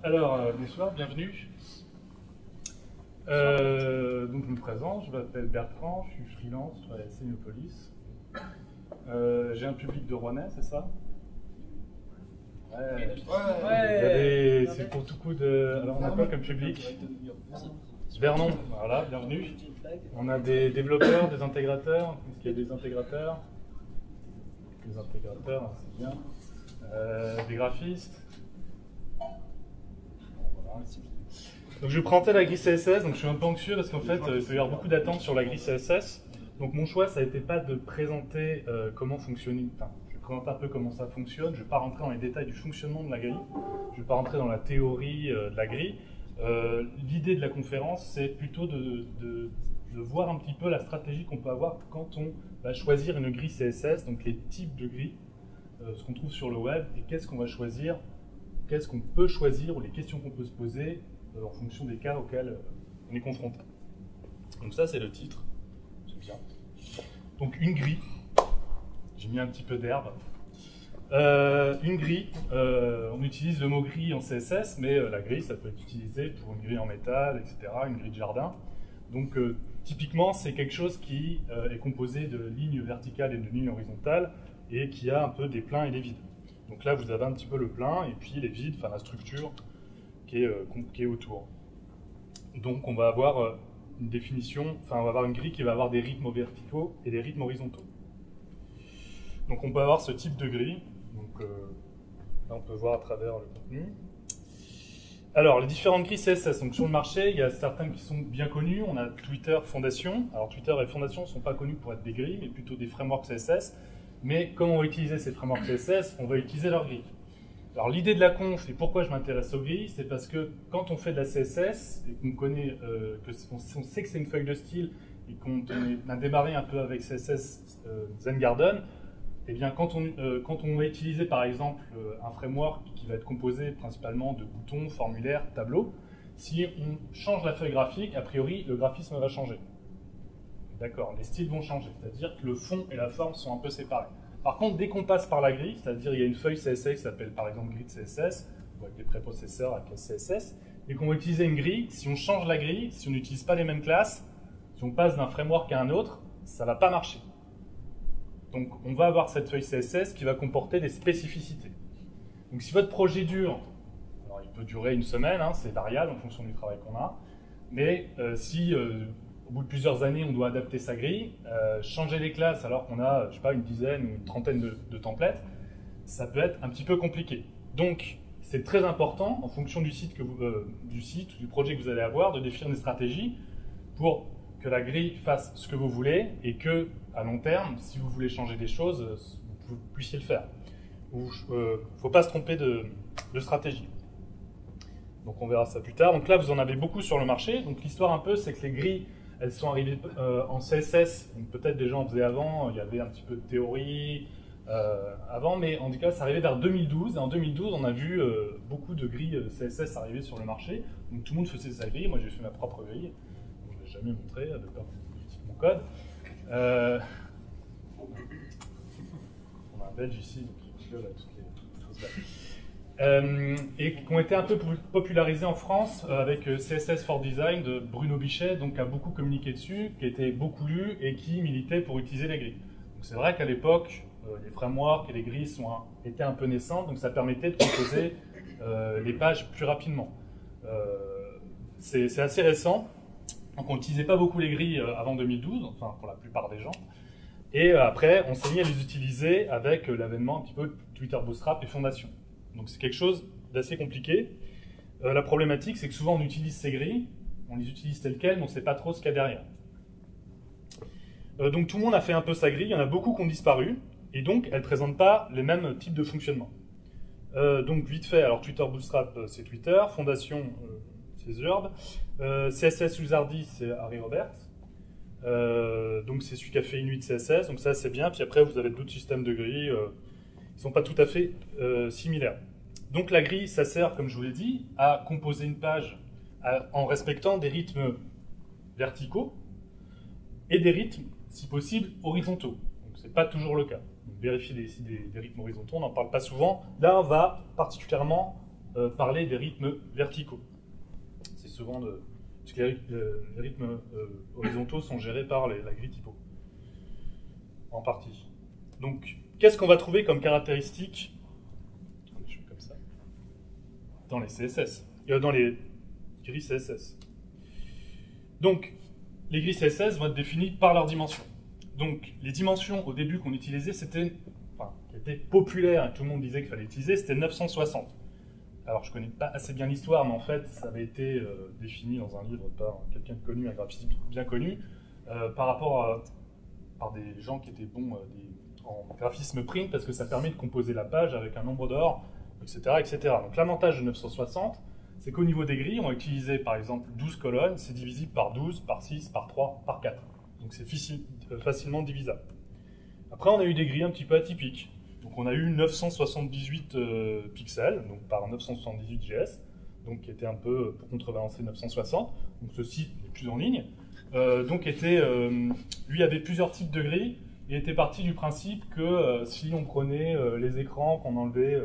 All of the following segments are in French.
Bonsoir, bienvenue. Donc je me présente, je m'appelle Bertrand, je suis freelance, je travaille à Sémiopolis. J'ai un public de Rouennais, c'est ça? Ouais. C'est pour tout coup de... Alors on a quoi comme public? Vernon, voilà, bienvenue. On a des développeurs, des intégrateurs. Est-ce qu'il y a des intégrateurs? Des intégrateurs, c'est bien. Des graphistes. Voilà. Donc je vais présenter la grille CSS, donc je suis un peu anxieux parce qu'en fait il peut y avoir beaucoup d'attentes sur la grille CSS. Donc mon choix ça n'était pas de présenter comment fonctionne, enfin je vais présenter un peu comment ça fonctionne, je ne vais pas rentrer dans les détails du fonctionnement de la grille, je ne vais pas rentrer dans la théorie de la grille. L'idée de la conférence c'est plutôt de voir un petit peu la stratégie qu'on peut avoir quand on va choisir une grille CSS, donc les types de grilles, ce qu'on trouve sur le web et qu'est-ce qu'on va choisir, qu'est-ce qu'on peut choisir ou les questions qu'on peut se poser en fonction des cas auxquels on est confronté. Donc ça, c'est le titre. C'est bien. Donc une grille. J'ai mis un petit peu d'herbe. Une grille. On utilise le mot grille en CSS, mais la grille, ça peut être utilisé pour une grille en métal, etc., une grille de jardin. Donc typiquement, c'est quelque chose qui est composé de lignes verticales et de lignes horizontales et qui a un peu des pleins et des vides. Donc là, vous avez un petit peu le plein et puis les vides, enfin la structure qui est autour. Donc on va avoir une définition, enfin on va avoir une grille qui va avoir des rythmes verticaux et des rythmes horizontaux. Donc on peut avoir ce type de grille. Donc là on peut voir à travers le contenu. Alors les différentes grilles CSS, donc sur le marché, il y a certaines qui sont bien connues. On a Twitter, Fondation. Alors Twitter et Fondation ne sont pas connus pour être des grilles, mais plutôt des frameworks CSS. Mais comme on va utiliser ces frameworks CSS, on va utiliser leurs grilles. Alors l'idée de la conf et pourquoi je m'intéresse aux grilles, c'est parce que quand on fait de la CSS et qu'on connaît, on sait que c'est une feuille de style et qu'on a démarré un peu avec CSS Zen Garden, eh bien quand on va utiliser par exemple un framework qui va être composé principalement de boutons, formulaires, tableaux, si on change la feuille graphique, a priori le graphisme va changer. D'accord, les styles vont changer, c'est-à-dire que le fond et la forme sont un peu séparés. Par contre, dès qu'on passe par la grille, c'est-à-dire il y a une feuille CSS qui s'appelle par exemple grille CSS, ou avec des préprocesseurs avec la CSS, et qu'on va utiliser une grille, si on change la grille, si on n'utilise pas les mêmes classes, si on passe d'un framework à un autre, ça ne va pas marcher. Donc on va avoir cette feuille CSS qui va comporter des spécificités. Donc si votre projet dure, alors il peut durer une semaine, hein, c'est variable en fonction du travail qu'on a, mais si au bout de plusieurs années, on doit adapter sa grille, changer les classes alors qu'on a, je sais pas, une dizaine ou une trentaine de templates, ça peut être un petit peu compliqué. Donc, c'est très important, en fonction du site ou du projet que vous allez avoir, de définir des stratégies pour que la grille fasse ce que vous voulez et que, à long terme, si vous voulez changer des choses, vous puissiez le faire. Il ne faut pas se tromper de stratégie. Donc, on verra ça plus tard. Donc là, vous en avez beaucoup sur le marché. Donc, l'histoire un peu, c'est que les grilles, elles sont arrivées en CSS, peut-être des gens en faisaient avant, il y avait un petit peu de théorie avant, mais en tout cas, ça arrivait vers 2012. Et en 2012, on a vu beaucoup de grilles CSS arriver sur le marché. Donc tout le monde faisait sa grille, moi j'ai fait ma propre grille. Je ne l'ai jamais montré, de peur que je mon code. On a un Belge ici, donc il gueule à toutes les choses là. Et qui ont été un peu popularisés en France avec CSS for Design de Bruno Bichet, donc qui a beaucoup communiqué dessus, qui a été beaucoup lu et qui militait pour utiliser les grilles. Donc c'est vrai qu'à l'époque, les frameworks et les grilles étaient un peu naissantes, donc ça permettait de composer les pages plus rapidement. C'est assez récent, donc on n'utilisait pas beaucoup les grilles avant 2012, enfin pour la plupart des gens. Et après, on s'est mis à les utiliser avec l'avènement un petit peu de Twitter Bootstrap et Fondation. Donc c'est quelque chose d'assez compliqué. La problématique, c'est que souvent on utilise ces grilles, on les utilise telles quelles, mais on ne sait pas trop ce qu'il y a derrière. Donc tout le monde a fait un peu sa grille, il y en a beaucoup qui ont disparu, et donc elles ne présentent pas les mêmes types de fonctionnement. Donc vite fait, alors Twitter Bootstrap, c'est Twitter, Fondation, c'est Zurb, CSS Wizardy, c'est Harry Roberts, donc c'est celui qui a fait Inuit CSS, donc ça c'est bien, puis après vous avez d'autres systèmes de grilles, ils ne sont pas tout à fait similaires. Donc la grille, ça sert, comme je vous l'ai dit, à composer une page en respectant des rythmes verticaux et des rythmes, si possible, horizontaux. Donc ce n'est pas toujours le cas. Donc, vérifier des rythmes horizontaux, on n'en parle pas souvent. Là, on va particulièrement parler des rythmes verticaux. C'est souvent parce que les rythmes horizontaux sont gérés par la grille typo, en partie. Donc, qu'est-ce qu'on va trouver comme caractéristique comme ça, dans les CSS, dans les grilles CSS? Donc, les grilles CSS vont être définies par leurs dimensions. Donc, les dimensions au début qu'on utilisait, qui étaient populaires et tout le monde disait qu'il fallait utiliser, c'était 960. Alors, je ne connais pas assez bien l'histoire, mais en fait, ça avait été défini dans un livre par quelqu'un de connu, un graphiste bien connu, par des gens qui étaient bons en graphisme print, parce que ça permet de composer la page avec un nombre d'or, etc., etc. Donc, l'avantage de 960, c'est qu'au niveau des grilles, on va utiliser, par exemple, 12 colonnes, c'est divisible par 12, par 6, par 3, par 4. Donc, c'est facilement divisable. Après, on a eu des grilles un petit peu atypiques. Donc on a eu 978 pixels, donc par 978 GS, donc qui était un peu pour contrebalancer 960. Donc ceci n'est plus en ligne. Lui avait plusieurs types de grilles et était parti du principe que si on prenait les écrans, qu'on enlevait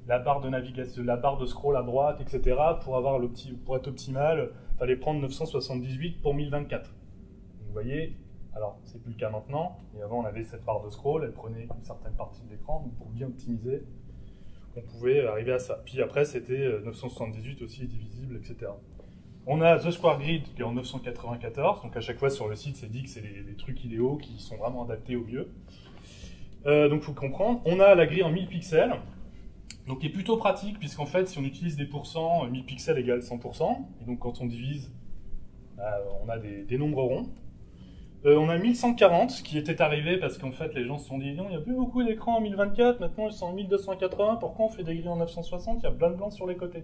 la barre de navigation, la barre de scroll à droite, etc., pour être optimal, il fallait prendre 978 pour 1024. Donc, vous voyez. Alors, c'est plus le cas maintenant, mais avant on avait cette barre de scroll, elle prenait une certaine partie de l'écran, donc pour bien optimiser, on pouvait arriver à ça. Puis après, c'était 978 aussi divisible, etc. On a The Square Grid qui est en 994, donc à chaque fois sur le site, c'est dit que c'est les trucs idéaux qui sont vraiment adaptés au mieux. Donc il faut comprendre. On a la grille en 1000 pixels, donc qui est plutôt pratique, puisqu'en fait, si on utilise des pourcents, 1000 pixels égale 100%, et donc quand on divise, on a des nombres ronds. On a 1140 qui était arrivé parce qu'en fait les gens se sont dit non, il n'y a plus beaucoup d'écrans en 1024, maintenant ils sont en 1280, pourquoi on fait des grilles en 960, il y a plein de blancs sur les côtés.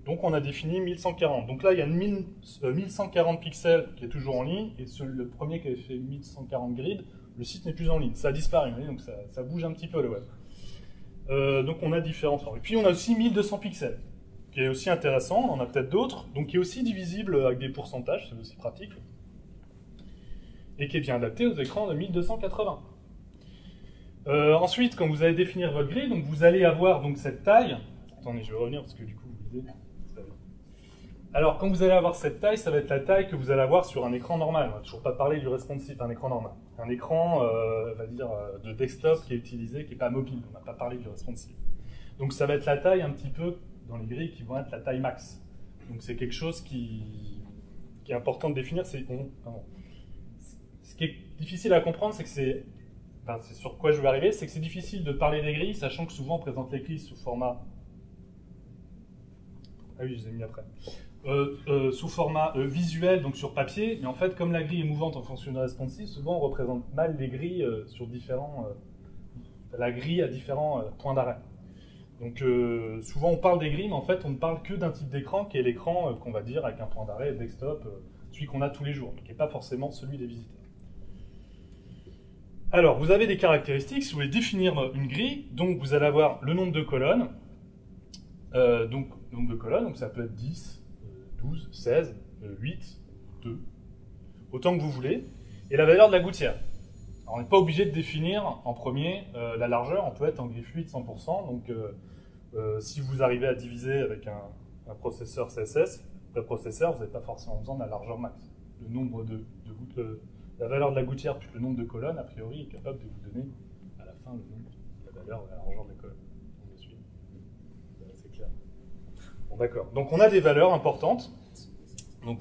Donc on a défini 1140. Donc là il y a 1140 pixels qui est toujours en ligne, et le premier qui avait fait 1140 grid, le site n'est plus en ligne, ça a disparu, donc ça bouge un petit peu le web. Donc on a différentes formes. Et puis on a aussi 1200 pixels, qui est aussi intéressant, on en a peut-être d'autres, donc qui est aussi divisible avec des pourcentages, c'est aussi pratique. Et qui est bien adapté aux écrans de 1280. Ensuite, quand vous allez définir votre grille, donc vous allez avoir donc cette taille. Attendez, je vais revenir parce que du coup, vous lisez. Alors, quand vous allez avoir cette taille, ça va être la taille que vous allez avoir sur un écran normal. On va toujours pas parler du responsive, un écran normal. Un écran, on va dire, de desktop qui est utilisé, qui n'est pas mobile. On n'a pas parlé du responsive. Donc, ça va être la taille un petit peu dans les grilles qui vont être la taille max. Donc, c'est quelque chose qui est important de définir. Ce qui est difficile à comprendre, c'est que c'est sur quoi je vais arriver, c'est que c'est difficile de parler des grilles, sachant que souvent on présente les grilles sous format... Ah oui, je les ai mis après. Sous format visuel, donc sur papier, mais en fait, comme la grille est mouvante en fonction de responsive, souvent on représente mal les grilles sur différents... la grille à différents points d'arrêt. Donc souvent on parle des grilles, mais en fait on ne parle que d'un type d'écran qui est l'écran qu'on va dire avec un point d'arrêt desktop, celui qu'on a tous les jours, qui n'est pas forcément celui des visiteurs. Alors, vous avez des caractéristiques, si vous voulez définir une grille, donc vous allez avoir le nombre de colonnes, donc ça peut être 10, 12, 16, 8, 2, autant que vous voulez, et la valeur de la gouttière. Alors, on n'est pas obligé de définir en premier la largeur, on peut être en grille fluide 100%, donc si vous arrivez à diviser avec un processeur CSS, préprocesseur, vous n'avez pas forcément besoin de la largeur max. Le nombre de la valeur de la gouttière plus le nombre de colonnes, a priori, est capable de vous donner à la fin le nombre, la valeur de la largeur de la colonne. On me suit. C'est clair. Bon, d'accord. Donc on a des valeurs importantes. Donc,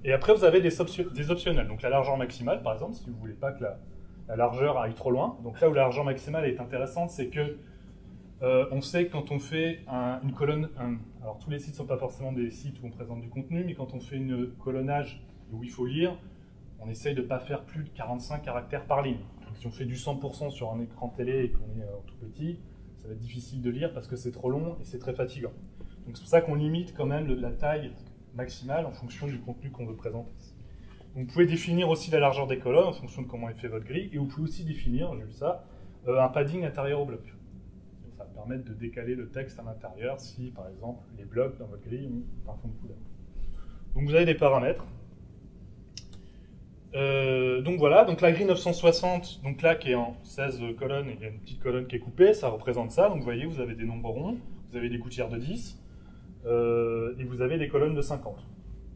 et après, vous avez des optionnels. Donc la largeur maximale, par exemple, si vous ne voulez pas que la largeur aille trop loin. Donc là où la largeur maximale est intéressante, c'est que on sait que quand on fait une colonne... alors tous les sites ne sont pas forcément des sites où on présente du contenu, mais quand on fait une colonnage où il faut lire, on essaye de ne pas faire plus de 45 caractères par ligne. Donc, si on fait du 100% sur un écran télé et qu'on est tout petit, ça va être difficile de lire parce que c'est trop long et c'est très fatigant. Donc c'est pour ça qu'on limite quand même la taille maximale en fonction du contenu qu'on veut présenter. Donc, vous pouvez définir aussi la largeur des colonnes en fonction de comment est fait votre grille, et vous pouvez aussi définir, j'ai vu ça, un padding intérieur au bloc. Ça va permettre de décaler le texte à l'intérieur si, par exemple, les blocs dans votre grille ont un fond de couleur. Donc vous avez des paramètres. Donc voilà, donc la grille 960, donc là qui est en 16 colonnes, et il y a une petite colonne qui est coupée, ça représente ça. Donc vous voyez, vous avez des nombres ronds. vous avez des gouttières de 10, et vous avez des colonnes de 50.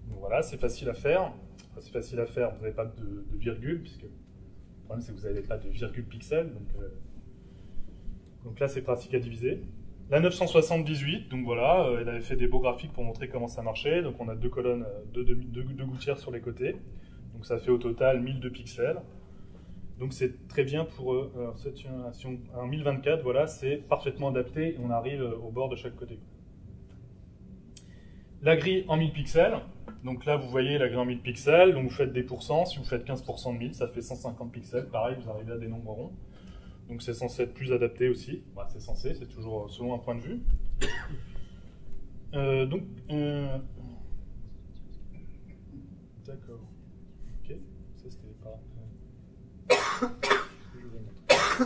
Donc voilà, c'est facile à faire. Enfin, c'est facile à faire, vous n'avez pas de virgule, puisque le problème c'est que vous n'avez pas de virgule pixel, donc là c'est pratique à diviser. La 978, donc voilà, elle avait fait des beaux graphiques pour montrer comment ça marchait. Donc on a deux colonnes, deux gouttières sur les côtés. Donc ça fait au total 1002 pixels. Donc c'est très bien pour cette simulation. En 1024, voilà, c'est parfaitement adapté et on arrive au bord de chaque côté. La grille en 1000 pixels. Donc là vous voyez la grille en 1000 pixels. Donc vous faites des pourcents. Si vous faites 15% de 1000, ça fait 150 pixels. Pareil, vous arrivez à des nombres ronds. Donc c'est censé être plus adapté aussi. Bah, c'est censé, c'est toujours selon un point de vue. D'accord. Ok, ça c'était pas... Je vais montrer.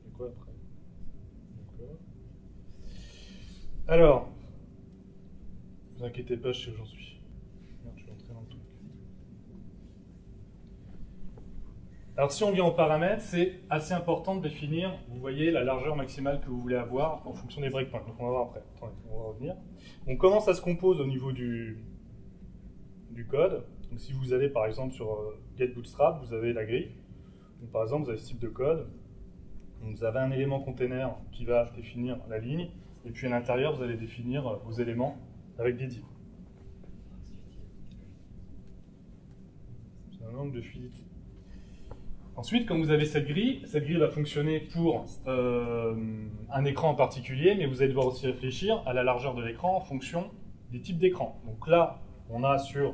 Et quoi après? D'accord. Alors, ne vous inquiétez pas, je sais où j'en suis. Merde, je vais entrer dans le truc. Alors si on vient aux paramètres, c'est assez important de définir, vous voyez, la largeur maximale que vous voulez avoir en fonction des breakpoints. Donc on va voir après. Attendez, on va revenir. On commence à se compose au niveau du code. Donc si vous allez par exemple sur Get Bootstrap, vous avez la grille. Donc par exemple, vous avez ce type de code. Donc, vous avez un élément container qui va définir la ligne. Et puis à l'intérieur, vous allez définir vos éléments avec des divs. C'est un angle de fluidité. Ensuite, quand vous avez cette grille va fonctionner pour un écran en particulier, mais vous allez devoir aussi réfléchir à la largeur de l'écran en fonction des types d'écran. Donc là, on a sur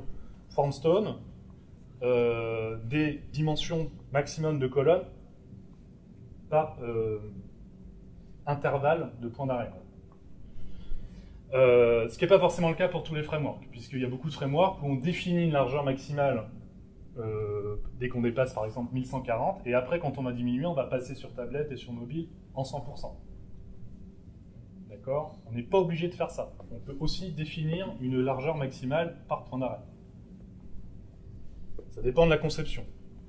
Formstone des dimensions maximum de colonnes par intervalle de points d'arrêt. Ce qui n'est pas forcément le cas pour tous les frameworks, puisqu'il y a beaucoup de frameworks où on définit une largeur maximale dès qu'on dépasse par exemple 1140, et après quand on a diminué, on va passer sur tablette et sur mobile en 100%. D'accord? On n'est pas obligé de faire ça. On peut aussi définir une largeur maximale par point d'arrêt. Ça dépend de la conception.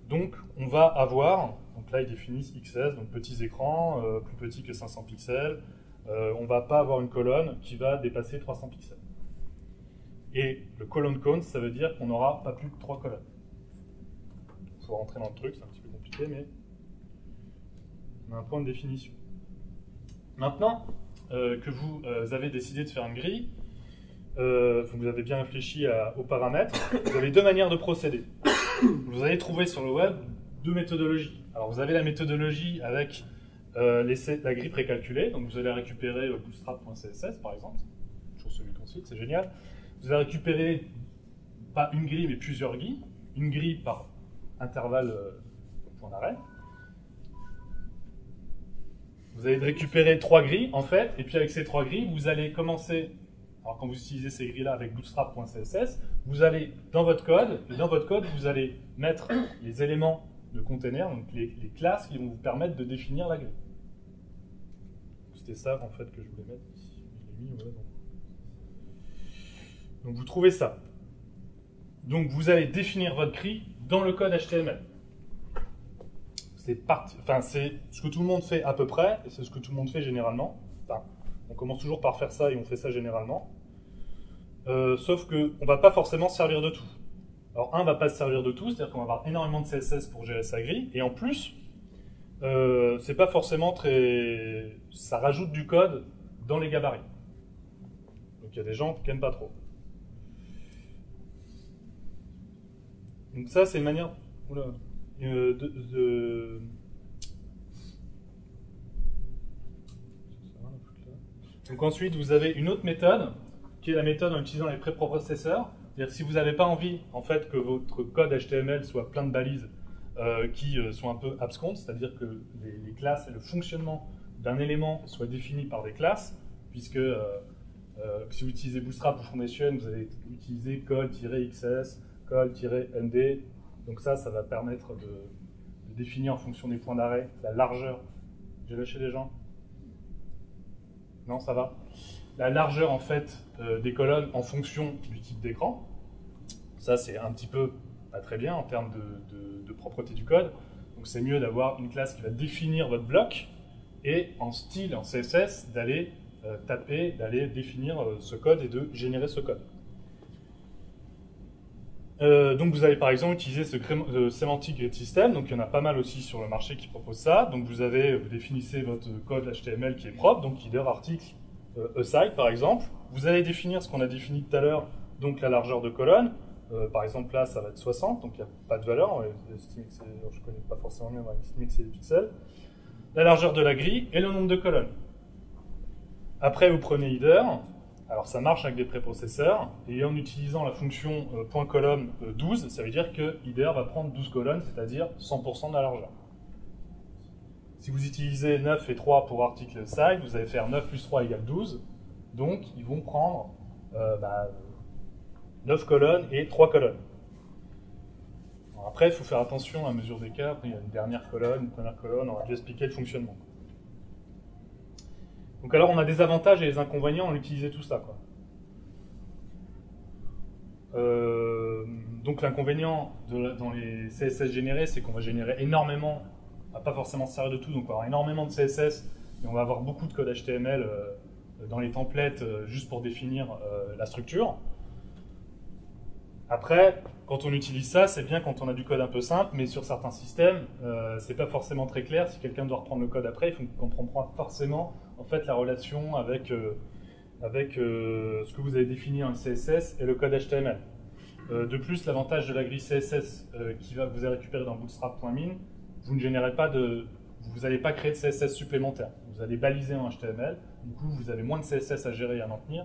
Donc on va avoir, donc là ils définissent XS, donc petits écrans, plus petits que 500 pixels, on ne va pas avoir une colonne qui va dépasser 300 pixels. Et le column count, ça veut dire qu'on n'aura pas plus de 3 colonnes. Il faut rentrer dans le truc, c'est un petit peu compliqué, mais on a un point de définition. Maintenant que vous avez décidé de faire une grille, vous avez bien réfléchi aux paramètres, vous avez deux manières de procéder. Vous allez trouver sur le web deux méthodologies. Alors vous avez la méthodologie avec la grille précalculée, donc vous allez récupérer bootstrap.css par exemple, toujours celui qu'on cite, c'est génial. Vous allez récupérer pas une grille mais plusieurs grilles, une grille par intervalle point d'arrêt. Vous allez récupérer 3 grilles en fait, et puis avec ces 3 grilles, vous allez commencer, alors quand vous utilisez ces grilles-là avec bootstrap.css, vous allez dans votre code, et dans votre code, vous allez mettre les éléments de container, donc les classes qui vont vous permettre de définir la grille. C'était ça en fait que je voulais mettre ici. Je l'ai mis, voilà. Donc vous trouvez ça. Donc vous allez définir votre grille dans le code HTML. C'est ce que tout le monde fait à peu près, et c'est ce que tout le monde fait généralement. Enfin, on commence toujours par faire ça et on fait ça généralement. Sauf qu'on ne va pas forcément se servir de tout. Alors, on ne va pas se servir de tout, c'est-à-dire qu'on va avoir énormément de CSS pour gérer sa grille, et en plus, c'est pas forcément très... Ça rajoute du code dans les gabarits. Donc il y a des gens qui n'aiment pas trop. Donc ça, c'est une manière... Oula. Donc ensuite, vous avez une autre méthode, qui est la méthode en utilisant les préprocesseurs. C'est-à-dire que si vous n'avez pas envie en fait, que votre code HTML soit plein de balises qui sont un peu abscontes, c'est-à-dire que les classes et le fonctionnement d'un élément soient définis par des classes, puisque si vous utilisez Bootstrap ou Foundation, vous allez utiliser col-xs, col-nd. Donc ça va permettre de définir en fonction des points d'arrêt la largeur. J'ai lâché les gens? Non, ça va. La largeur en fait des colonnes en fonction du type d'écran. Ça c'est un petit peu pas très bien en termes de propreté du code. Donc Donc c'est mieux d'avoir une classe qui va définir votre bloc et en style, en CSS, d'aller taper, d'aller définir ce code et de générer ce code. Donc vous allez par exemple utiliser ce Semantic Grid System, donc il y en a pas mal aussi sur le marché qui proposent ça. Donc vous définissez votre code HTML qui est propre, donc header, article, aside par exemple. Vous allez définir ce qu'on a défini tout à l'heure, donc la largeur de colonne. Par exemple là ça va être 60, donc il n'y a pas de valeur, je ne connais pas forcément bien, on va estimer que c'est des pixels. La largeur de la grille et le nombre de colonnes. Après vous prenez header. Alors ça marche avec des préprocesseurs, et en utilisant la fonction .column 12, ça veut dire que header va prendre 12 colonnes, c'est-à-dire 100% de la largeur. Si vous utilisez 9 et 3 pour article side, vous allez faire 9 plus 3 égale 12, donc ils vont prendre 9 colonnes et 3 colonnes. Alors après, il faut faire attention à la mesure d'écart, après il y a une dernière colonne, une première colonne, on va déjà expliquer le fonctionnement. Donc alors on a des avantages et des inconvénients à utiliser tout ça, quoi. Donc l'inconvénient dans les CSS générés, c'est qu'on va générer énormément, on va pas forcément se servir de tout, donc on va avoir énormément de CSS, et on va avoir beaucoup de code HTML dans les templates juste pour définir la structure. Après, quand on utilise ça, c'est bien quand on a du code un peu simple, mais sur certains systèmes, c'est pas forcément très clair. Si quelqu'un doit reprendre le code après, il faut qu'on comprenne forcément en fait la relation avec ce que vous avez défini en CSS et le code HTML. De plus, l'avantage de la grille CSS que vous avez récupéré dans bootstrap.min, vous ne générez pas vous n'allez pas créer de CSS supplémentaire. Vous allez baliser en HTML, du coup vous avez moins de CSS à gérer et à maintenir.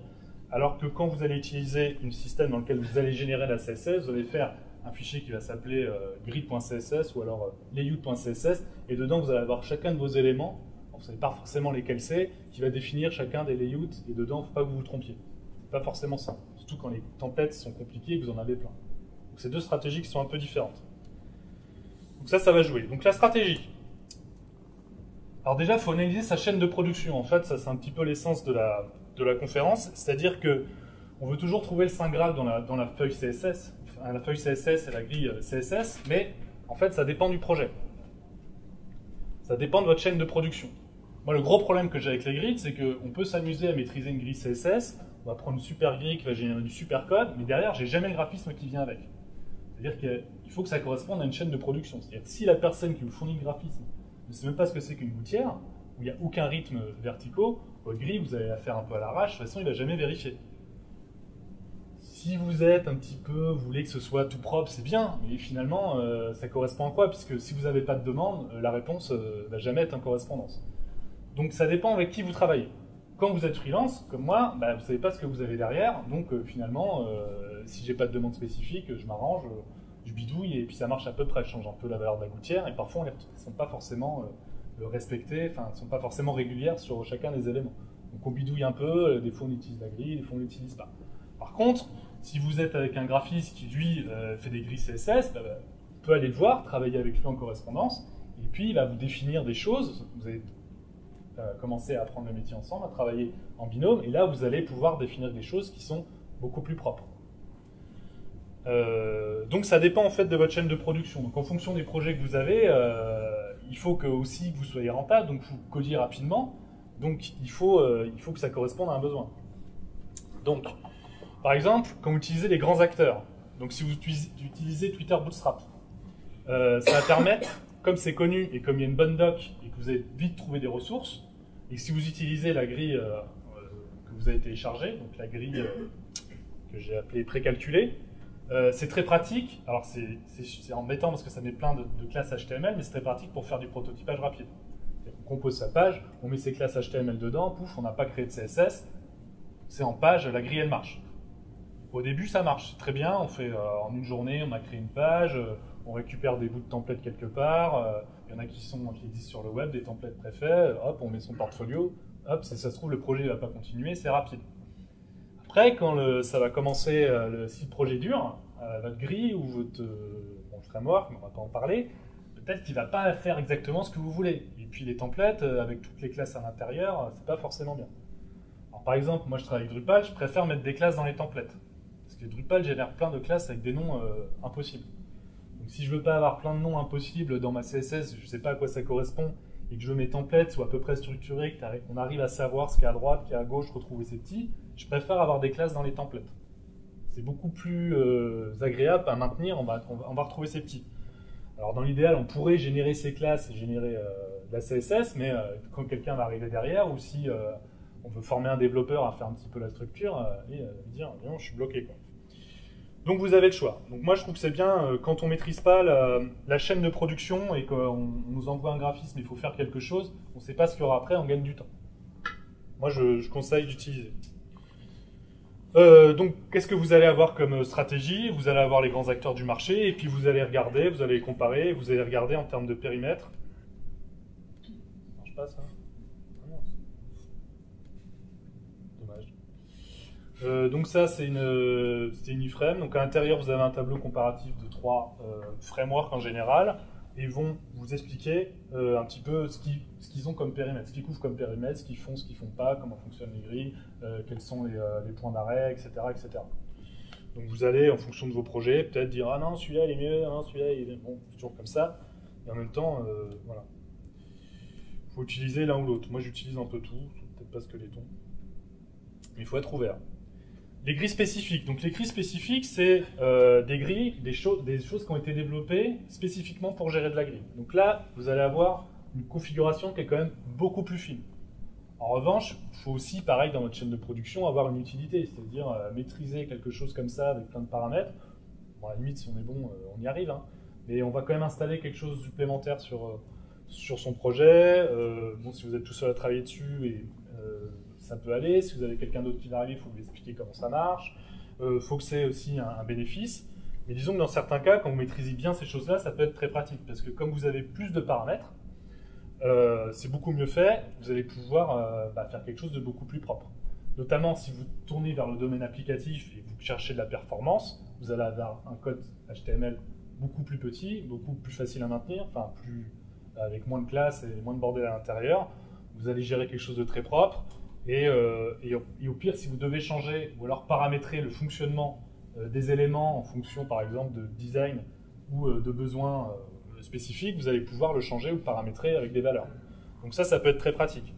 Alors que quand vous allez utiliser un système dans lequel vous allez générer la CSS, vous allez faire un fichier qui va s'appeler grid.css ou alors layout.css, et dedans vous allez avoir chacun de vos éléments, vous ne savez pas forcément lesquels c'est, qui va définir chacun des layouts, et dedans il ne faut pas que vous vous trompiez. C'est pas forcément ça, surtout quand les templates sont compliqués et que vous en avez plein. Donc c'est deux stratégies qui sont un peu différentes. Donc ça va jouer. Donc la stratégie. Alors déjà, il faut analyser sa chaîne de production. En fait, ça c'est un petit peu l'essence de la conférence, c'est-à-dire que on veut toujours trouver le Saint Graal dans la feuille CSS, enfin, la feuille CSS et la grille CSS, mais en fait ça dépend du projet. Ça dépend de votre chaîne de production. Moi le gros problème que j'ai avec les grilles, c'est qu'on peut s'amuser à maîtriser une grille CSS, on va prendre une super grille qui va générer du super code, mais derrière j'ai jamais le graphisme qui vient avec. C'est-à-dire qu'il faut que ça corresponde à une chaîne de production. C'est-à-dire que si la personne qui vous fournit le graphisme ne sait même pas ce que c'est qu'une gouttière, où il n'y a aucun rythme verticaux, votre grille, vous allez la faire un peu à l'arrache, de toute façon, il ne va jamais vérifier. Si vous êtes un petit peu, vous voulez que ce soit tout propre, c'est bien, mais finalement, ça correspond à quoi? Puisque si vous n'avez pas de demande, la réponse ne va jamais être en correspondance. Donc ça dépend avec qui vous travaillez. Quand vous êtes freelance, comme moi, vous ne savez pas ce que vous avez derrière, donc finalement, si j'ai pas de demande spécifique, je m'arrange, je bidouille, et puis ça marche à peu près, je change un peu la valeur de la gouttière, et parfois, elles ne sont pas forcément respectées, enfin, elles ne sont pas forcément régulières sur chacun des éléments. Donc on bidouille un peu, des fois on utilise la grille, des fois on ne l'utilise pas. Par contre, si vous êtes avec un graphiste qui, lui, fait des grilles CSS, on peut aller le voir, travailler avec lui en correspondance, et puis il va vous définir des choses, vous allez commencer à apprendre le métier ensemble, à travailler en binôme, et là vous allez pouvoir définir des choses qui sont beaucoup plus propres. Donc ça dépend en fait de votre chaîne de production. Donc en fonction des projets que vous avez, il faut que aussi que vous soyez rentable, donc vous codiez rapidement, donc il faut que ça corresponde à un besoin. Donc, par exemple, quand vous utilisez les grands acteurs, donc si vous utilisez Twitter Bootstrap, ça va permettre, comme c'est connu et comme il y a une bonne doc et que vous allez vite trouver des ressources, et si vous utilisez la grille que vous avez téléchargée, donc la grille que j'ai appelée précalculée, c'est très pratique. Alors c'est embêtant parce que ça met plein de classes HTML, mais c'est très pratique pour faire du prototypage rapide. On compose sa page, on met ses classes HTML dedans, pouf, on n'a pas créé de CSS, c'est en page, la grille elle marche. Au début ça marche très bien, on fait en une journée, on a créé une page, on récupère des bouts de templates quelque part, il y en a qui existent sur le web, des templates préfaits, hop, on met son portfolio, hop, si ça se trouve le projet ne va pas continuer, c'est rapide. Après, quand ça va commencer, si le projet dure, votre grille ou votre framework, mais on ne va pas en parler, peut-être qu'il ne va pas faire exactement ce que vous voulez. Et puis les templates, avec toutes les classes à l'intérieur, c'est pas forcément bien. Alors, par exemple, moi je travaille avec Drupal, je préfère mettre des classes dans les templates. Parce que Drupal génère plein de classes avec des noms impossibles. Donc Donc si je veux pas avoir plein de noms impossibles dans ma CSS, je sais pas à quoi ça correspond, et que je veux mes templates soient à peu près structurés, qu'on arrive à savoir ce qu'il y a à droite, ce qu'il y a à gauche, retrouver ces petits, je préfère avoir des classes dans les templates. C'est beaucoup plus agréable à maintenir, on va retrouver ces petits. Alors dans l'idéal, on pourrait générer ces classes et générer de la CSS, mais quand quelqu'un va arriver derrière, ou si on veut former un développeur à faire un petit peu la structure, et dire non, je suis bloqué, quoi. Donc vous avez le choix. Donc moi je trouve que c'est bien quand on ne maîtrise pas la chaîne de production et qu'on nous envoie un graphisme, il faut faire quelque chose, on ne sait pas ce qu'il y aura après, on gagne du temps. Moi je conseille d'utiliser. Donc qu'est-ce que vous allez avoir comme stratégie? Vous allez avoir les grands acteurs du marché et puis vous allez regarder, vous allez comparer, vous allez regarder en termes de périmètre. Ça marche pas ça? Dommage. Donc ça, c'est une iframe. Donc à l'intérieur, vous avez un tableau comparatif de 3 frameworks en général, et ils vont vous expliquer un petit peu ce qu'ils ont comme périmètre, ce qu'ils couvrent comme périmètre, ce qu'ils font pas, comment fonctionnent les grilles, quels sont les points d'arrêt, etc., etc. Donc vous allez, en fonction de vos projets, peut-être dire « Ah non, celui-là, il est mieux, ah non, celui-là, il est bon », toujours comme ça. Et en même temps, voilà. Il faut utiliser l'un ou l'autre. Moi, j'utilise un peu tout, peut-être pas Skeleton. Mais il faut être ouvert. Les grilles spécifiques. Donc les grilles spécifiques, c'est des grilles, des choses qui ont été développées spécifiquement pour gérer de la grille. Donc là, vous allez avoir une configuration qui est quand même beaucoup plus fine. En revanche, il faut aussi, pareil, dans votre chaîne de production, avoir une utilité, c'est-à-dire maîtriser quelque chose comme ça avec plein de paramètres. Bon, à la limite, si on est bon, on y arrive, hein. Mais on va quand même installer quelque chose de supplémentaire sur son projet. Bon, si vous êtes tout seul à travailler dessus, ça peut aller. Si vous avez quelqu'un d'autre qui va arriver, il faut lui expliquer comment ça marche. Il faut que c'est aussi un bénéfice. Mais disons que dans certains cas, quand vous maîtrisez bien ces choses-là, ça peut être très pratique. Parce que comme vous avez plus de paramètres, c'est beaucoup mieux fait. Vous allez pouvoir faire quelque chose de beaucoup plus propre. Notamment si vous tournez vers le domaine applicatif et vous cherchez de la performance, vous allez avoir un code HTML beaucoup plus petit, beaucoup plus facile à maintenir, enfin avec moins de classes et moins de bordel à l'intérieur. Vous allez gérer quelque chose de très propre. Et au pire, si vous devez changer ou alors paramétrer le fonctionnement des éléments en fonction, par exemple, de design ou de besoins spécifiques, vous allez pouvoir le changer ou le paramétrer avec des valeurs. Donc ça peut être très pratique.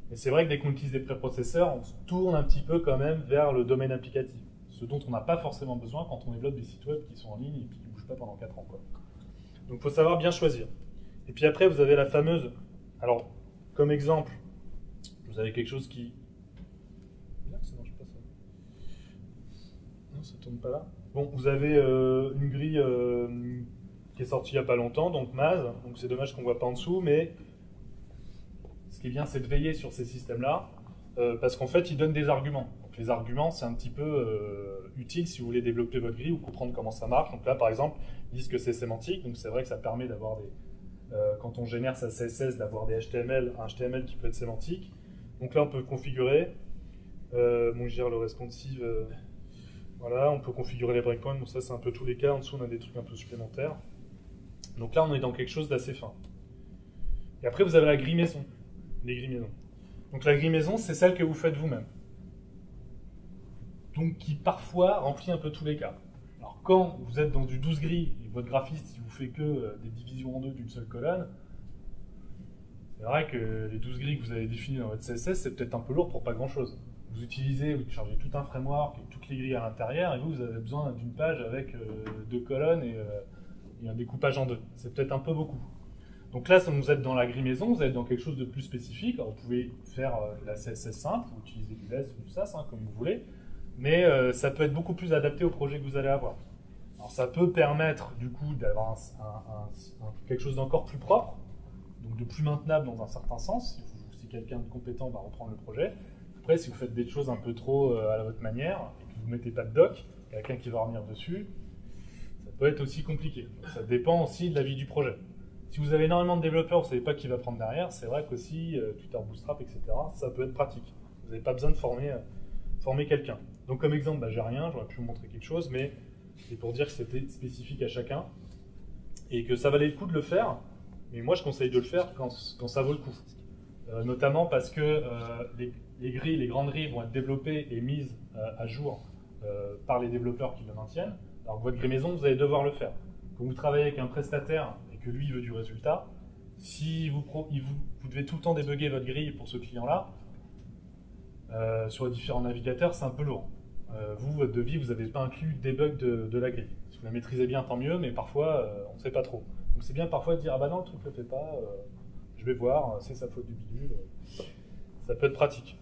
Mais c'est vrai que dès qu'on utilise des préprocesseurs, on se tourne un petit peu quand même vers le domaine applicatif. Ce dont on n'a pas forcément besoin quand on développe des sites web qui sont en ligne et qui ne bougent pas pendant 4 ans, quoi. Donc il faut savoir bien choisir. Et puis après, vous avez la fameuse... Alors, comme exemple, vous avez quelque chose qui... Là, ça marche pas, ça. Non, ça tourne pas là. Bon, vous avez une grille qui est sortie il n'y a pas longtemps, donc Maz. Donc c'est dommage qu'on ne voit pas en dessous, mais ce qui est bien, c'est de veiller sur ces systèmes-là, parce qu'en fait, ils donnent des arguments. Donc les arguments, c'est un petit peu utile si vous voulez développer votre grille ou comprendre comment ça marche. Donc là, par exemple, ils disent que c'est sémantique, donc c'est vrai que ça permet d'avoir des... quand on génère sa CSS, d'avoir des HTML, un HTML qui peut être sémantique. Donc là, on peut configurer, bon, je gère le responsive, voilà, on peut configurer les breakpoints, bon ça c'est un peu tous les cas, en dessous on a des trucs un peu supplémentaires. Donc là, on est dans quelque chose d'assez fin. Et après, vous avez la grille maison, les grilles maison. Donc la grille maison, c'est celle que vous faites vous-même. Donc qui parfois remplit un peu tous les cas. Alors quand vous êtes dans du 12 grilles, et votre graphiste, il vous fait que des divisions en deux d'une seule colonne, c'est vrai que les 12 grilles que vous avez définies dans votre CSS, c'est peut-être un peu lourd pour pas grand-chose. Vous chargez tout un framework et toutes les grilles à l'intérieur, et vous avez besoin d'une page avec 2 colonnes et un découpage en deux. C'est peut-être un peu beaucoup. Donc là, si vous êtes dans la grille maison, vous êtes dans quelque chose de plus spécifique. Alors, vous pouvez faire la CSS simple, vous utilisez du LESS ou du SAS, comme vous voulez, mais ça peut être beaucoup plus adapté au projet que vous allez avoir. Alors ça peut permettre du coup d'avoir quelque chose d'encore plus propre, donc de plus maintenable dans un certain sens, si quelqu'un de compétent va reprendre le projet. Après, si vous faites des choses un peu trop à votre manière, et que vous ne mettez pas de doc, quelqu'un qui va revenir dessus, ça peut être aussi compliqué. Donc, ça dépend aussi de la vie du projet. Si vous avez énormément de développeurs, vous ne savez pas qui va prendre derrière, c'est vrai qu'aussi Twitter Bootstrap, etc., ça peut être pratique. Vous n'avez pas besoin de former quelqu'un. Donc comme exemple, j'ai rien, j'aurais pu vous montrer quelque chose, mais c'est pour dire que c'était spécifique à chacun, et que ça valait le coup de le faire, mais moi je conseille de le faire quand ça vaut le coup. Notamment parce que les grilles, les grandes grilles vont être développées et mises à jour par les développeurs qui le maintiennent, alors que votre grille maison, vous allez devoir le faire. quand vous travaillez avec un prestataire et que lui il veut du résultat, si vous devez tout le temps débugger votre grille pour ce client-là, sur les différents navigateurs, c'est un peu lourd. Vous, votre devis, vous n'avez pas inclus le debug de la grille. Si vous la maîtrisez bien, tant mieux, mais parfois, on ne sait pas trop. Donc c'est bien parfois de dire « Ah bah non, le truc ne le fait pas, je vais voir, c'est sa faute du bidule. » Ça peut être pratique.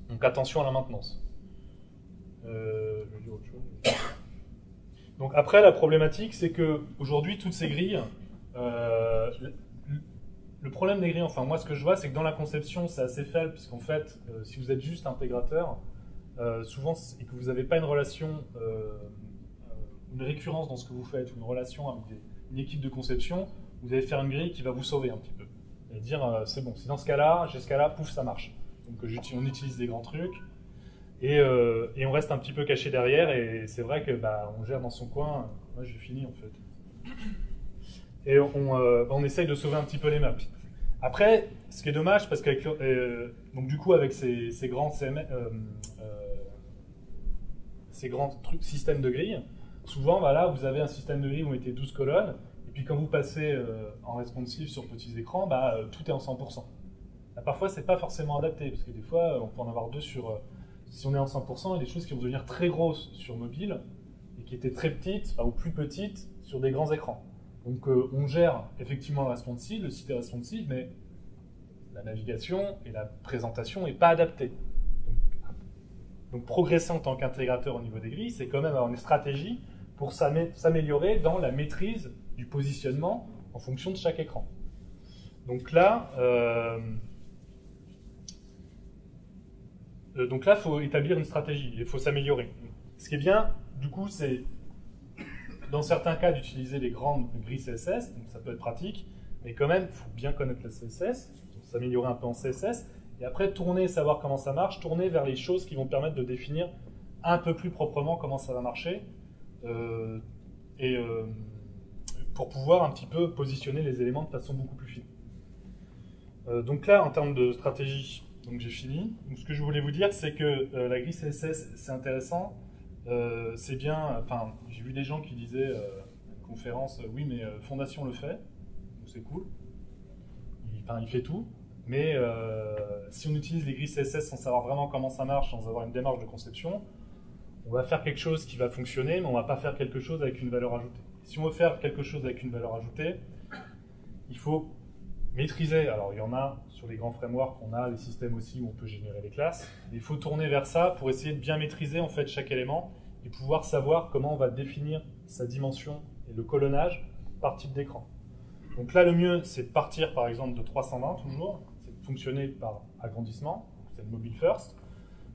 Donc attention à la maintenance. Je vais dire autre chose. Donc après, la problématique, c'est qu'aujourd'hui, toutes ces grilles, le problème des grilles, enfin moi ce que je vois, c'est que dans la conception, c'est assez faible, puisqu'en fait, si vous êtes juste intégrateur, souvent, et que vous n'avez pas une relation, une récurrence dans ce que vous faites, une relation avec une équipe de conception, vous allez faire une grille qui va vous sauver un petit peu. Et dire, c'est bon, si dans ce cas-là, j'ai ce cas-là, pouf, ça marche. Donc on utilise des grands trucs, et on reste un petit peu caché derrière, et c'est vrai que on gère dans son coin. Moi j'ai fini en fait. Et on essaye de sauver un petit peu les maps. Après, ce qui est dommage, parce qu'avec donc du coup avec ces grands systèmes de grilles, souvent là vous avez un système de grille où vous mettez 12 colonnes, et puis quand vous passez en responsive sur petits écrans, tout est en 100%. Là, parfois c'est pas forcément adapté, parce que des fois on peut en avoir deux sur... si on est en 100%, il y a des choses qui vont devenir très grosses sur mobile, et qui étaient très petites, ou plus petites, sur des grands écrans. Donc on gère effectivement le responsive, le site est responsive, mais la navigation et la présentation n'est pas adaptée. Donc progresser en tant qu'intégrateur au niveau des grilles, c'est quand même avoir une stratégie pour s'améliorer dans la maîtrise du positionnement en fonction de chaque écran. Donc là, il faut établir une stratégie, il faut s'améliorer. Ce qui est bien, du coup, c'est dans certains cas d'utiliser les grandes grilles CSS, donc ça peut être pratique, mais quand même, il faut bien connaître le CSS, s'améliorer un peu en CSS, et après tourner, savoir comment ça marche, tourner vers les choses qui vont permettre de définir un peu plus proprement comment ça va marcher, pour pouvoir un petit peu positionner les éléments de façon beaucoup plus fine. Donc là, en termes de stratégie, donc j'ai fini. Donc ce que je voulais vous dire, c'est que la grille CSS, c'est intéressant, c'est bien, enfin, j'ai vu des gens qui disaient à une conférence, oui, mais Fondation le fait, donc c'est cool, il fait tout, mais si on utilise les grilles CSS sans savoir vraiment comment ça marche, sans avoir une démarche de conception, on va faire quelque chose qui va fonctionner, mais on ne va pas faire quelque chose avec une valeur ajoutée. Si on veut faire quelque chose avec une valeur ajoutée, il faut maîtriser, alors il y en a sur les grands frameworks, on a les systèmes aussi où on peut générer les classes, il faut tourner vers ça pour essayer de bien maîtriser en fait chaque élément et pouvoir savoir comment on va définir sa dimension et le colonnage par type d'écran. Donc là, le mieux, c'est de partir par exemple de 320 toujours, c'est de fonctionner par agrandissement, c'est le mobile first.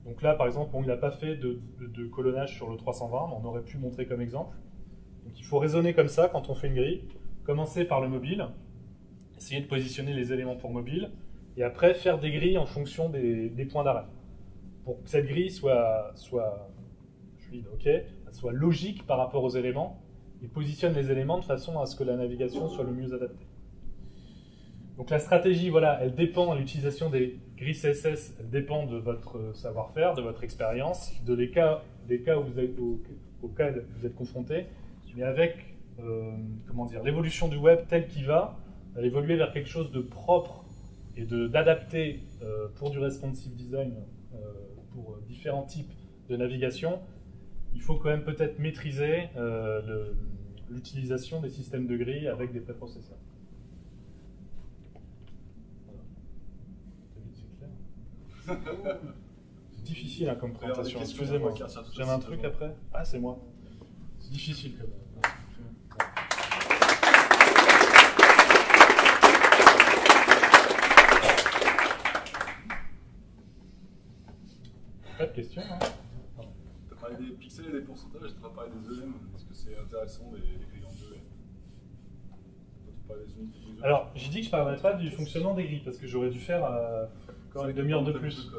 Donc là, par exemple, il n'a pas fait de colonnage sur le 320, mais on aurait pu montrer comme exemple. Donc il faut raisonner comme ça quand on fait une grille, commencer par le mobile, essayer de positionner les éléments pour mobile, et après faire des grilles en fonction des points d'arrêt. Pour que cette grille soit logique par rapport aux éléments, et positionne les éléments de façon à ce que la navigation soit le mieux adaptée. Donc la stratégie, voilà, elle dépend, l'utilisation des grilles CSS, elle dépend de votre savoir-faire, de votre expérience, des cas auxquels vous êtes confronté, mais avec l'évolution du web tel qu'il va évoluer vers quelque chose de propre et d'adapté pour du responsive design, pour différents types de navigation. Il faut quand même peut-être maîtriser l'utilisation des systèmes de grilles avec des préprocesseurs. C'est difficile hein, comme présentation, excusez-moi. J'avais un truc après. Ah, c'est moi. C'est difficile quand même. Pas de questions, hein. Tu as parlé des pixels et des pourcentages, tu as parlé des EM. Est-ce que c'est intéressant les grilles en 2 Alors, j'ai dit que je ne parlerais pas du fonctionnement des grilles, parce que j'aurais dû faire encore une demi-heure de plus.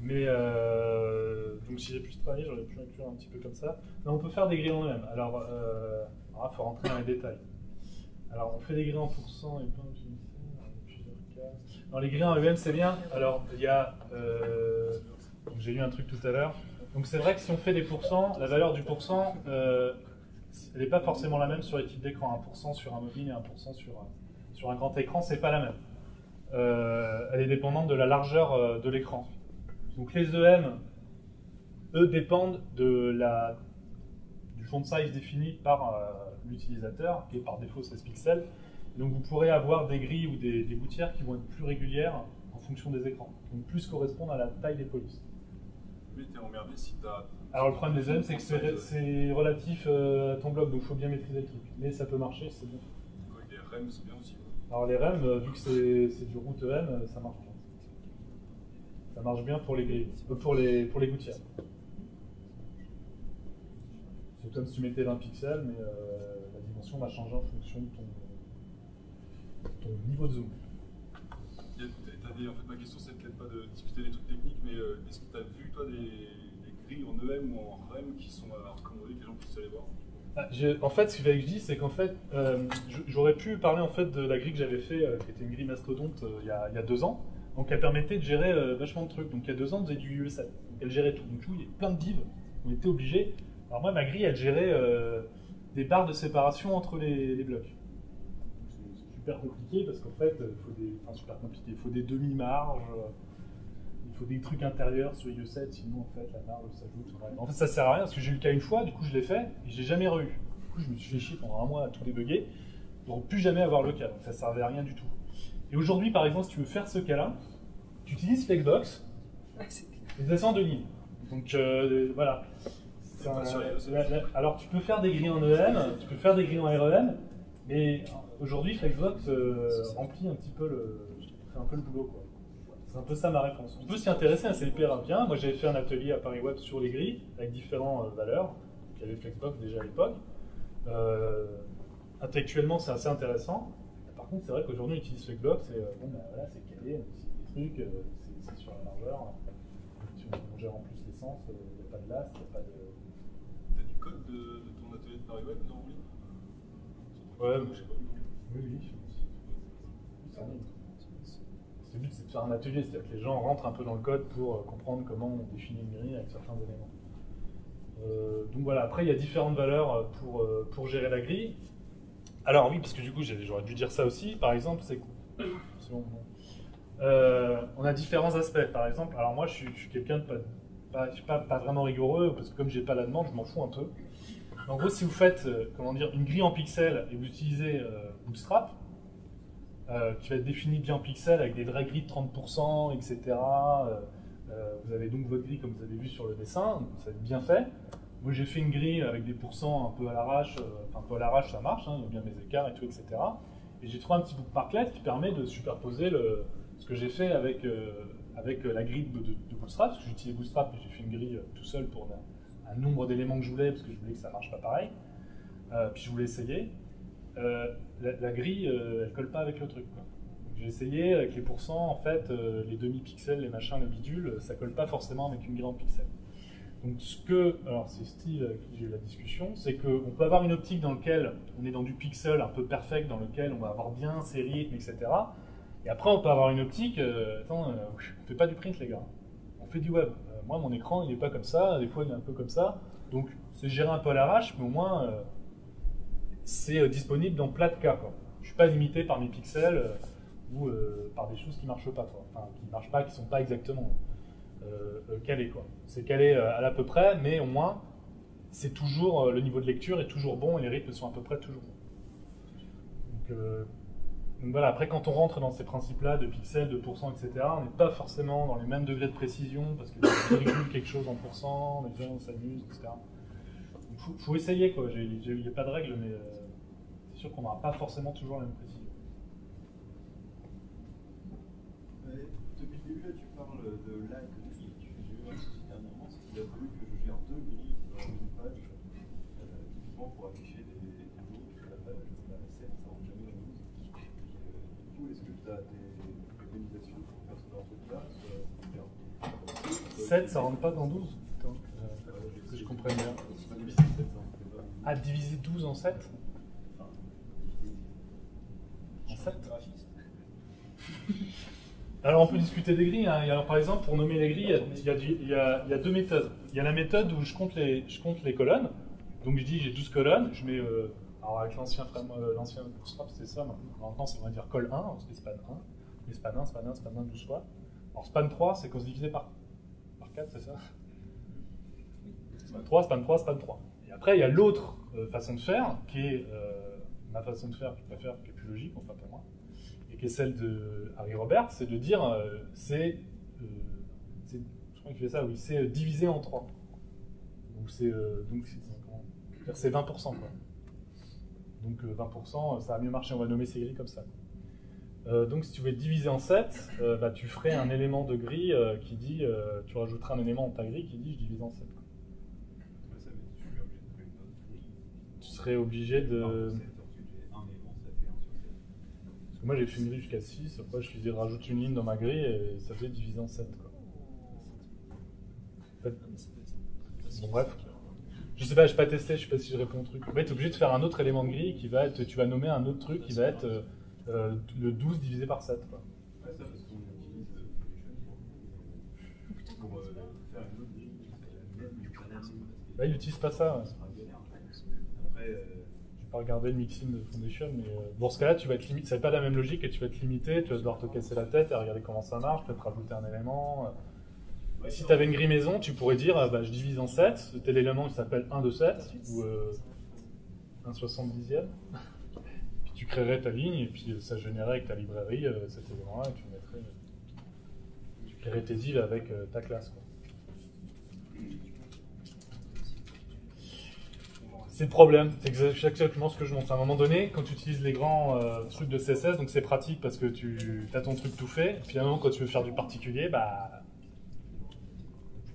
Mais donc si j'ai plus travaillé, j'aurais pu inclure un petit peu comme ça. Mais on peut faire des grilles en eux-mêmes. Alors, il faut rentrer dans les détails. Alors, on fait des grilles en pourcent et plein de plusieurs cas. Alors, les grilles en eux-mêmes, c'est bien. Alors, il y a... j'ai lu un truc tout à l'heure. Donc, c'est vrai que si on fait des pourcents, la valeur du pourcent, elle n'est pas forcément la même sur les types d'écran. 1% sur un mobile et 1% sur un grand écran, c'est pas la même. Elle est dépendante de la largeur de l'écran. Donc les EM, eux, dépendent du font size défini par l'utilisateur, qui est par défaut 16 pixels. Donc vous pourrez avoir des grilles ou des gouttières qui vont être plus régulières en fonction des écrans, donc plus correspondre à la taille des polices. Mais t'es emmerdé si t'as... Alors le problème des EM, c'est que c'est relatif à ton bloc, donc il faut bien maîtriser le truc. Mais ça peut marcher, c'est bien. Ouais, les REM, c'est bien aussi. Alors les REM, vu que c'est du route EM, ça marche bien. Ça marche bien pour les grilles, pour les gouttières. C'est comme si tu mettais 20 pixels, mais la dimension va changer en fonction de ton niveau de zoom. En fait, ma question, c'est peut-être pas de discuter des trucs techniques, mais est-ce que tu as vu, toi, des grilles en EM ou en REM qui sont recommandées, que les gens puissent aller voir? En fait, ce que je dis, c'est qu'en fait, j'aurais pu parler en fait de la grille que j'avais fait, qui était une grille mastodonte il y a 2 ans. Donc, elle permettait de gérer vachement de trucs. Donc, il y a 2 ans, on faisait du UE7. Elle gérait tout. Donc, il y a plein de divs. On était obligés. Alors, moi, ma grille, elle gérait des barres de séparation entre les blocs. C'est super compliqué parce qu'en fait, il faut des demi-marges. Il faut des trucs intérieurs sur UE7, sinon en fait la marge s'ajoute. En fait, ça sert à rien parce que j'ai eu le cas une fois, du coup je l'ai fait et je l'ai jamais re-eu. Du coup, je me suis fait chier pendant un mois à tout débugger pour plus jamais avoir le cas. Donc ça servait à rien du tout. Et aujourd'hui, par exemple, si tu veux faire ce cas-là, tu utilises Flexbox et descends de ligne. Donc voilà. Alors tu peux faire des grilles en EM, tu peux faire des grilles en REM, mais aujourd'hui Flexbox remplit un petit peu fait un peu le boulot, quoi. C'est un peu ça ma réponse. On peut s'y intéresser, hein, c'est hyper bien. Moi j'avais fait un atelier à Paris Web sur les grilles avec différentes valeurs. Il y avait Flexbox déjà à l'époque. Intellectuellement c'est assez intéressant. Par contre c'est vrai qu'aujourd'hui on utilise Flexbox et voilà, c'est calé, c'est des trucs, c'est sur la largeur. On gère en plus l'essence, il n'y a pas de las, il n'y a pas de... T'as du code de ton atelier de Paris Web dans Ouais, oui. Le but, c'est de faire un atelier, c'est-à-dire que les gens rentrent un peu dans le code pour comprendre comment on définit une grille avec certains éléments. Donc voilà, après, il y a différentes valeurs pour gérer la grille. Alors oui, parce que du coup, j'aurais dû dire ça aussi. Par exemple, on a différents aspects. Par exemple, alors moi, je suis quelqu'un de pas vraiment rigoureux, parce que comme j'ai pas la demande, je m'en fous un peu. En gros, si vous faites une grille en pixels et vous utilisez Bootstrap, qui va être défini bien en pixels avec des vraies grilles de 30%, etc. Vous avez donc votre grille comme vous avez vu sur le dessin, ça va être bien fait. Moi j'ai fait une grille avec des pourcents un peu à l'arrache, un peu à l'arrache ça marche, il y a bien mes écarts et tout, etc. Et j'ai trouvé un petit bookmarklet qui permet de superposer ce que j'ai fait avec la grille de Bootstrap, parce que j'utilise Bootstrap et j'ai fait une grille tout seul pour un nombre d'éléments que je voulais, parce que je voulais que ça marche pas pareil. Puis je voulais essayer. La grille, elle colle pas avec le truc, quoi. J'ai essayé avec les pourcents, en fait, les demi-pixels, les machins, le bidule, ça colle pas forcément avec une grille en pixels. Donc alors c'est Steve avec qui j'ai eu la discussion, c'est qu'on peut avoir une optique dans laquelle on est dans du pixel un peu perfect, dans lequel on va avoir bien ses rythmes, etc. Et après on peut avoir une optique, on fait pas du print les gars, on fait du web. Moi mon écran il est pas comme ça, des fois il est un peu comme ça, donc c'est géré un peu à l'arrache, mais au moins c'est disponible dans plein de cas, quoi. Je suis pas limité par mes pixels ou par des choses qui marchent pas, quoi. Enfin qui marchent pas, qui sont pas exactement calé, quoi. C'est calé à l'à peu près, mais au moins c'est toujours le niveau de lecture est toujours bon et les rythmes sont à peu près toujours bons. Donc voilà, après quand on rentre dans ces principes-là de pixels, de pourcents, etc., on n'est pas forcément dans les mêmes degrés de précision parce que les gens régulent quelque chose en pourcent, les gens s'amusent, etc. Donc faut essayer, quoi. Il n'y a pas de règle, mais c'est sûr qu'on n'aura pas forcément toujours la même précision. Depuis le début, là, tu parles de la grille. J'ai eu un souci dernièrement, c'est qu'il a voulu que je gère 2 grilles dans une page, typiquement pour afficher des jours sur la page. La 7, ça rentre jamais dans 12. Du coup, est-ce que tu as des préconisations pour faire ce genre de truc-là 7, ça rentre pas dans 12 que je comprenne bien. Ah, diviser 12 en 7 En 7 Alors on peut discuter des grilles, hein. Alors, par exemple, pour nommer les grilles, il y a 2 méthodes. Il y a la méthode où je compte les colonnes, Donc je dis j'ai 12 colonnes, je mets, alors avec l'ancien Bootstrap c'était ça, maintenant c'est on va dire col 1, on se fait span 1, mais span 1, span 1, span 1, 12 fois. Alors span 3 c'est qu'on se divise par 4, c'est ça? Span 3, span 3, span 3. Et après il y a l'autre façon de faire, qui est ma façon de faire que je préfère, qui est plus logique enfin pour moi, et qui est celle de Harry Robert, c'est de dire je crois qu'il fait ça, oui, c'est divisé en 3. Donc c'est 20%. Quoi. Donc 20%, ça va mieux marcher, on va nommer ces grilles comme ça. Donc si tu veux diviser en 7, bah, tu ferais un élément de grille qui dit, tu rajouteras un élément dans ta grille qui dit je divise en 7. Quoi. Tu serais obligé de... Parce que moi j'ai fait une grille jusqu'à 6, après je faisais rajoute une ligne dans ma grille et ça fait diviser en 7. Quoi. Bon, bref. Je sais pas, je n'ai pas testé, je sais pas si je réponds au truc. En fait, tu es obligé de faire un autre élément de grille qui va être, tu vas nommer un autre truc qui va être le 12 divisé par 7. Quoi. Ouais, ça parce qu'on utilise pour faire une autre grille. Là, il n'utilise pas ça. Ouais. Après, je vais pas regarder le mixing de Foundation, mais dans ce cas-là, tu vas être limité. Ça n'est pas la même logique et tu vas être limité, tu vas devoir te casser la tête et regarder comment ça marche, peut-être rajouter un élément. Et si tu avais une grille maison, tu pourrais dire bah, je divise en 7, tel élément qui s'appelle 1 de 7 ou 1 70e. Puis tu créerais ta ligne et puis ça générerait avec ta librairie cet élément-là et tu créerais tes divs avec ta classe. Quoi. C'est le problème, c'est exactement ce que je montre. À un moment donné, quand tu utilises les grands trucs de CSS, donc c'est pratique parce que tu as ton truc tout fait. Et puis à un moment, quand tu veux faire du particulier, bah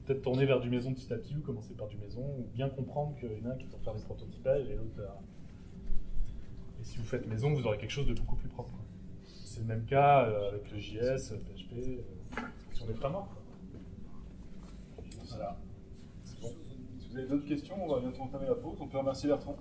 peut-être tourner vers du maison petit à petit ou commencer par du maison, ou bien comprendre qu'il y en a un qui est pour faire des prototypages et l'autre... Et si vous faites maison, vous aurez quelque chose de beaucoup plus propre. C'est le même cas avec le JS, PHP, sur les frameworks. Voilà. C'est bon. Si vous avez d'autres questions, on va bientôt entamer la pause. On peut remercier Bertrand.